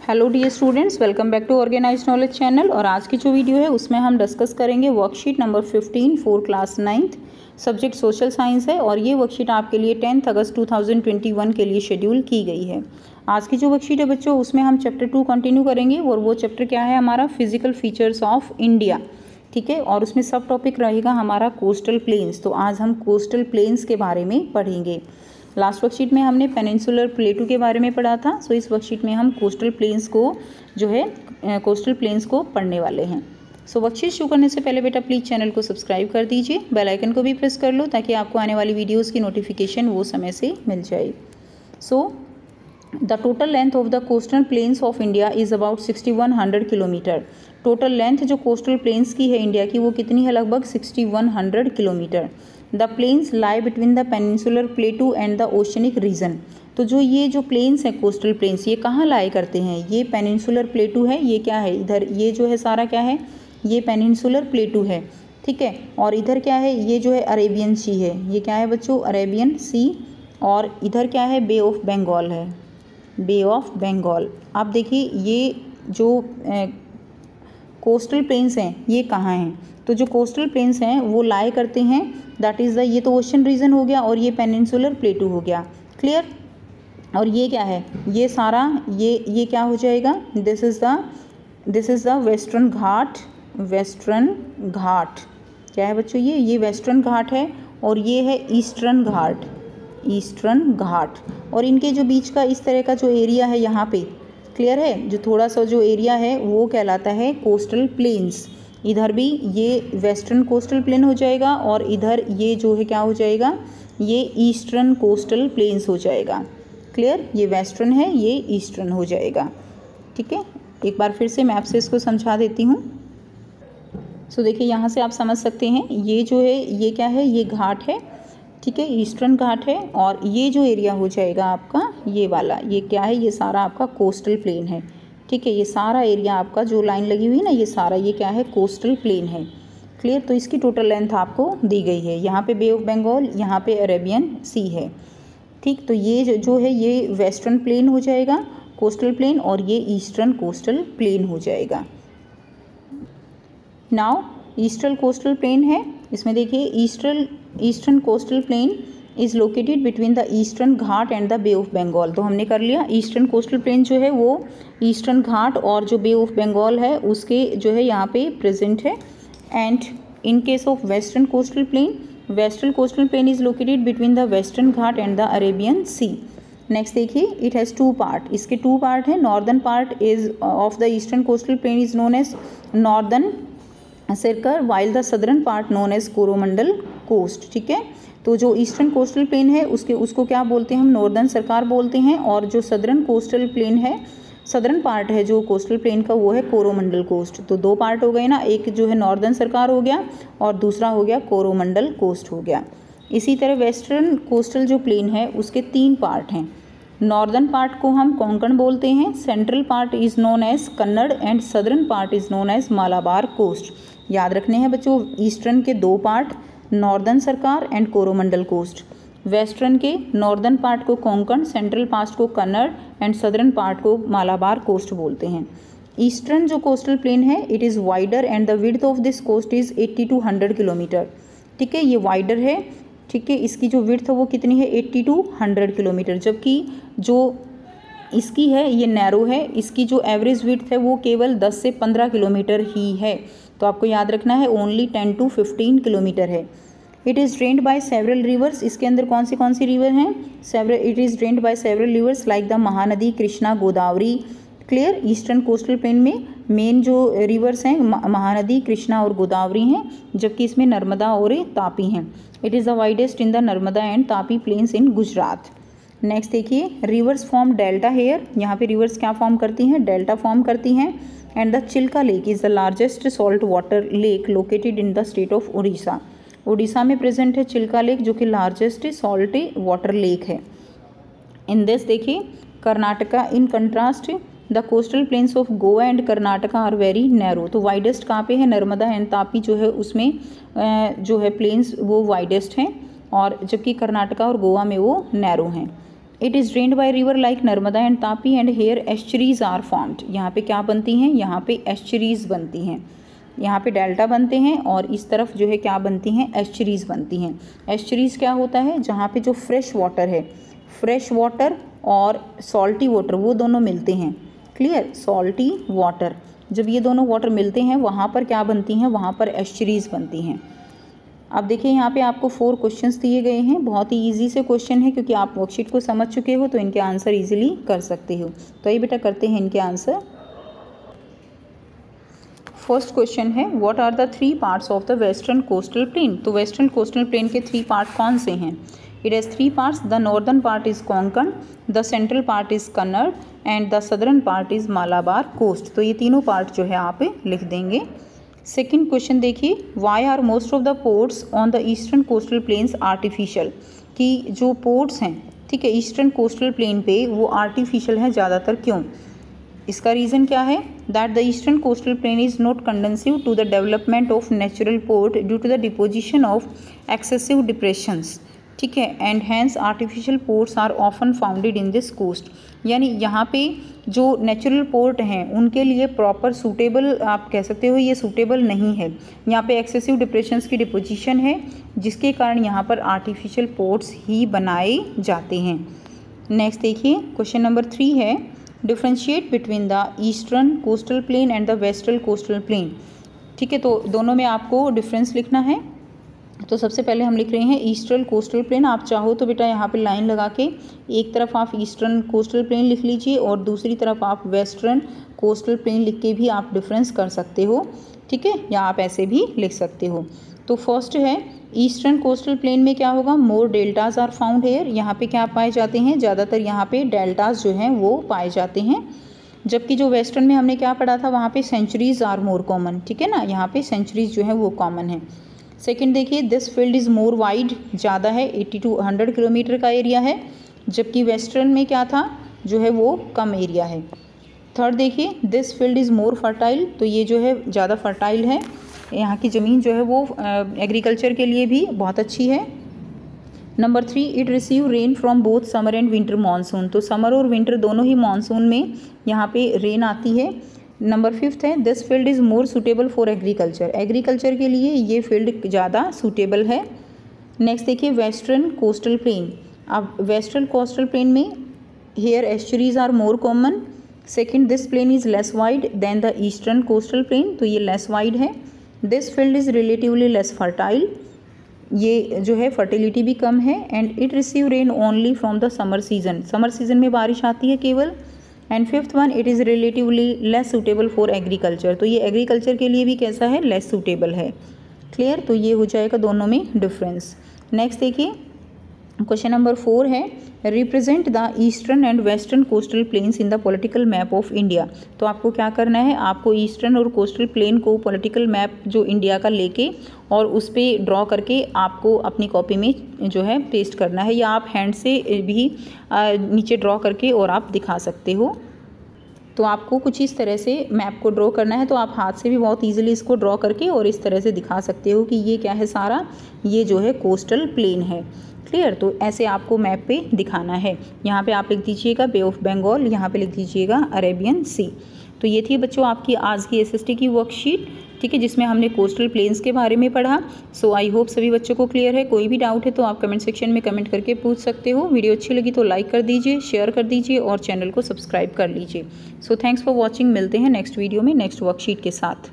Hello dear students, welcome back to organised knowledge channel. और आज की जो वीडियो है उसमें हम डिस्कस करेंगे worksheet number 15 for class 9th, subject social science है। और ये वर्कशीट आपके लिए 10 अगस्त 2021 के लिए शेड्यूल की गई है। आज की जो वर्कशीट है बच्चों, उसमें हम चैप्टर 2 कंटिन्यू करेंगे। और वो चैप्टर क्या है हमारा, फिजिकल फीचर्स ऑफ इंडिया। ठीक है, और उसमें सब टॉपिक रहेगा हमारा कोस्टल प्लेन्स। तो आज हम कोस्टल प्लेन्स के बारे में पढ़ेंगे। लास्ट वर्कशीट में हमने पेनिनसुलर प्लेटू के बारे में पढ़ा था। सो इस वर्कशीट में हम कोस्टल प्लेन्स को कोस्टल प्लेन्स को पढ़ने वाले हैं। सो वर्कशीट शुरू करने से पहले बेटा प्लीज़ चैनल को सब्सक्राइब कर दीजिए, बेल आइकन को भी प्रेस कर लो ताकि आपको आने वाली वीडियोस की नोटिफिकेशन वो समय से मिल जाए। So the total length of the coastal plains of India is about 6100 kilometre. Total length जो कोस्टल प्लेन्स की है इंडिया की वो कितनी है, लगभग 6100 kilometre. The plains lie between the peninsular plateau and the oceanic region. तो जो प्लेन्स हैं कोस्टल प्लेन्स, ये कहाँ लाई करते हैं, ये पेनिनसुलर प्लेटू है। ये क्या है इधर, ये जो है सारा क्या है, ये पेनिनसुलर प्लेटू है। ठीक है, और इधर क्या है, ये जो है अरेबियन सी है। ये क्या है बच्चों, अरेबियन सी। और इधर क्या है, बे ऑफ बंगाल है, बे ऑफ बंगाल। आप देखिए ये जो कोस्टल प्लेन्स हैं ये कहाँ हैं, तो जो कोस्टल प्लेन्स हैं वो लाई करते हैं, दैट इज़ द, ये तो ओशन रीजन हो गया और ये पेनिनसुलर प्लेटू हो गया। क्लियर। और ये क्या है, ये सारा ये क्या हो जाएगा, this is the Western Ghat. Western Ghat क्या है बच्चों, ये वेस्टर्न घाट है और ये है ईस्टर्न घाट, ईस्टर्न घाट। और इनके जो बीच का इस तरह का जो एरिया है यहाँ पे, क्लियर है, जो थोड़ा सा जो एरिया है वो कहलाता है कोस्टल प्लेन्स। इधर भी ये वेस्टर्न कोस्टल प्लेन हो जाएगा और इधर ये जो है क्या हो जाएगा, ये ईस्टर्न कोस्टल प्लेन्स हो जाएगा। क्लियर, ये वेस्टर्न है, ये ईस्टर्न हो जाएगा। ठीक है, एक बार फिर से मैं आपसे इसको समझा देती हूँ। सो देखिए यहाँ से आप समझ सकते हैं, ये जो है ये क्या है, ये घाट है। ठीक है, ईस्टर्न घाट है। और ये जो एरिया हो जाएगा आपका ये वाला, ये क्या है, ये सारा आपका कोस्टल प्लेन है। ठीक है, ये सारा एरिया आपका जो लाइन लगी हुई है ना, ये सारा ये क्या है, कोस्टल प्लेन है। क्लियर, तो इसकी टोटल लेंथ आपको दी गई है। यहाँ पे बे ऑफ बंगाल, यहाँ पे अरेबियन सी है। ठीक, तो ये जो है ये वेस्टर्न प्लेन हो जाएगा कोस्टल प्लेन, और ये ईस्टर्न कोस्टल प्लेन हो जाएगा। नाउ ईस्टर्न कोस्टल प्लेन है, इसमें देखिए eastern coastal plain is located between the Eastern Ghat and the Bay of Bengal. तो हमने कर लिया, ईस्टर्न कोस्टल प्लेन जो है वो ईस्टर्न घाट और जो बे ऑफ बंगाल है उसके जो है यहाँ पे प्रेजेंट है। And in case of western coastal plain is located between the Western Ghat and the Arabian Sea. Next देखिए, इट हैज़ टू पार्ट, इसके टू पार्ट है। Northern part is of the eastern coastal plain is known as Northern Circle, while the southern part known as Coromandel coast. ठीक है, तो जो eastern coastal plain है उसको क्या बोलते हैं हम, नॉर्दर्न सरकार बोलते हैं। और जो सदर्न कोस्टल प्लेन है, सदर्न पार्ट है जो कोस्टल प्लेन का, वो है कोरोमंडल कोस्ट। तो दो पार्ट हो गए ना, एक जो है नॉर्दर्न सरकार हो गया और दूसरा हो गया कोरोमंडल कोस्ट हो गया। इसी तरह वेस्टर्न कोस्टल जो प्लेन है उसके तीन पार्ट हैं। नॉर्दर्न पार्ट को हम कोंकण बोलते हैं, central part is known as Kannada and southern part is known as Malabar coast. याद रखने हैं बच्चों, ईस्टर्न के दो part, northern Sarkar and Coromandel coast. Western के नॉर्दर्न पार्ट को कोंकण, सेंट्रल पार्ट को कन्नड़ एंड सदर्न पार्ट को मालाबार कोस्ट बोलते हैं। ईस्टर्न जो कोस्टल प्लेन है it is wider and the width of this coast is 80 to 100 kilometre. ठीक है, ये वाइडर है। ठीक है, इसकी जो विड्थ है वो कितनी है, 80 to 100 किलोमीटर। जबकि जो इसकी है ये नैरो है, इसकी जो एवरेज विड्थ है वो केवल 10 से 15 किलोमीटर ही है। तो आपको याद रखना है ओनली 10 to 15 किलोमीटर है। It is drained by several reverse, इसके अंदर कौन सी रिवर हैं, it is drained by several reverse like the Mahanadi, Krishna, Godavari. Clear, eastern coastal plain में मेन जो रिवर्स हैं महानदी, कृष्णा और गोदावरी हैं, जबकि इसमें नर्मदा और तापी हैं। It is the widest in the Narmada and Tapi plains in Gujarat. Next देखिए, रिवर्स फॉर्म डेल्टा हेयर, यहाँ पे रिवर्स क्या फॉर्म करती हैं, डेल्टा फॉर्म करती हैं। And the Chilka lake is the largest salt water lake located in the state of Orissa. Orissa में present है चिल्का लेक जो कि लार्जेस्ट सॉल्ट वाटर लेक है। इन दिस देखिए, Karnataka in contrast the coastal plains of Goa and Karnataka are very narrow. तो widest कहाँ पे है, नर्मदा एंड तापी जो है उसमें जो है प्लेन्स वो वाइडेस्ट हैं, और जबकि कर्नाटका और गोवा में वो नैरो हैं। It is drained by river like Narmada and Tapi and here estuaries are formed. यहाँ पे क्या बनती हैं, यहाँ पे एस्चुरीज बनती हैं, यहाँ पे डेल्टा बनते हैं और इस तरफ जो है क्या बनती हैं, एस्चुरीज बनती हैं। एस्चुरीज क्या होता है, जहाँ पे जो फ्रेश वाटर है, फ्रेश वाटर और सॉल्टी वाटर वो दोनों मिलते हैं। क्लियर, सॉल्टी वाटर, जब ये दोनों वाटर मिलते हैं वहाँ पर क्या बनती हैं, वहाँ पर एस्चुरीज बनती हैं। अब देखिए यहाँ पे आपको 4 क्वेश्चंस दिए गए हैं, बहुत ही इजी से क्वेश्चन है क्योंकि आप वर्कशीट को समझ चुके हो तो इनके आंसर इजीली कर सकते हो। तो ये बेटा करते हैं इनके आंसर। फर्स्ट क्वेश्चन है what are the 3 parts of the western coastal plain. तो वेस्टर्न कोस्टल प्लेन के 3 पार्ट कौन से हैं। It has 3 parts, the northern part is Konkan, the central part is Kannada and the southern part is Malabar coast. तो ये तीनों part जो है आप लिख देंगे। सेकेंड क्वेश्चन देखिए, why are most of the ports on the eastern coastal planes artificial. कि जो पोर्ट्स हैं, ठीक है, ईस्टर्न कोस्टल प्लेन पे वो आर्टिफिशियल हैं ज़्यादातर, क्यों। इसका रीज़न क्या है, that the eastern coastal plain is not conducive to the development of natural port due to the deposition of excessive depressions, ठीक है, and hence artificial ports are often founded in this coast. यानी यहाँ पे जो natural port हैं उनके लिए proper suitable, आप कह सकते हो ये सूटेबल नहीं है। यहाँ पे एक्सेसिव डिप्रेशंस की डिपोजिशन है जिसके कारण यहाँ पर आर्टिफिशियल पोर्ट्स ही बनाए जाते हैं। नेक्स्ट देखिए क्वेश्चन नंबर 3 है, differentiate between the eastern coastal plane and the western coastal plane. ठीक है, तो दोनों में आपको डिफरेंस लिखना है। तो सबसे पहले हम लिख रहे हैं ईस्टर्न कोस्टल प्लेन। आप चाहो तो बेटा यहाँ पे लाइन लगा के एक तरफ आप ईस्टर्न कोस्टल प्लेन लिख लीजिए और दूसरी तरफ आप वेस्टर्न कोस्टल प्लेन लिख के भी आप डिफरेंस कर सकते हो, ठीक है, या आप ऐसे भी लिख सकते हो। तो फर्स्ट है ईस्टर्न कोस्टल प्लेन में क्या होगा, मोर डेल्टाज आर फाउंड हेयर। यहाँ पे क्या पाए जाते हैं, ज़्यादातर यहाँ पे डेल्टाज जो हैं वो पाए जाते हैं। जबकि जो वेस्टर्न में हमने क्या पढ़ा था, वहाँ पे सेंचुरीज आर मोर कॉमन, ठीक है ना, यहाँ पे सेंचुरीज जो है वो कॉमन है। सेकंड देखिए, this field is more wide, ज़्यादा है, 80 to 100 किलोमीटर का एरिया है, जबकि वेस्टर्न में क्या था, जो है वो कम एरिया है। थर्ड देखिए, this field is more fertile, तो ये जो है ज़्यादा फर्टाइल है, यहाँ की ज़मीन जो है वो एग्रीकल्चर के लिए भी बहुत अच्छी है। Number 3, it receive rain from both summer and winter monsoon, तो समर और विंटर दोनों ही मानसून में यहाँ पे रेन आती है। नंबर 5 है, this field is more suitable for agriculture, agriculture के लिए ये फील्ड ज़्यादा सूटेबल है। नेक्स्ट देखिए, वेस्टर्न कोस्टल प्लेन। अब वेस्टर्न कोस्टल प्लेन में here estuaries are more common. Second, this plain is less wide than the eastern coastal plain, तो ये लेस वाइड है। This field is relatively less fertile, ये जो है fertility भी कम है। And it receive rain only from the summer season, summer season में बारिश आती है केवल। And fifth one, it is relatively less suitable for agriculture, तो ये एग्रीकल्चर के लिए भी कैसा है, लेस सूटेबल है। क्लियर, तो ये हो जाएगा दोनों में डिफरेंस। नेक्स्ट देखिए क्वेश्चन नंबर 4 है, represent the eastern and western coastal planes in the political map of India. तो आपको क्या करना है, आपको ईस्टर्न और कोस्टल प्लेन को पॉलिटिकल मैप जो इंडिया का लेके और उस पर ड्रॉ करके आपको अपनी कॉपी में जो है पेस्ट करना है, या आप हैंड से भी नीचे ड्रॉ करके और आप दिखा सकते हो। तो आपको कुछ इस तरह से मैप को ड्रॉ करना है, तो आप हाथ से भी बहुत ईजिली इसको ड्रॉ करके और इस तरह से दिखा सकते हो कि ये क्या है, सारा ये जो है कोस्टल प्लेन है। क्लियर, तो ऐसे आपको मैप पे दिखाना है। यहाँ पे आप लिख दीजिएगा बे ऑफ बंगाल, यहाँ पे लिख दीजिएगा अरेबियन सी। तो ये थी बच्चों आपकी आज की एसएसटी की वर्कशीट, ठीक है, जिसमें हमने कोस्टल प्लेन्स के बारे में पढ़ा। सो आई होप सभी बच्चों को क्लियर है। कोई भी डाउट है तो आप कमेंट सेक्शन में कमेंट करके पूछ सकते हो। वीडियो अच्छी लगी तो लाइक कर दीजिए, शेयर कर दीजिए और चैनल को सब्सक्राइब कर लीजिए। सो थैंक्स फॉर वॉचिंग, मिलते हैं नेक्स्ट वीडियो में नेक्स्ट वर्कशीट के साथ।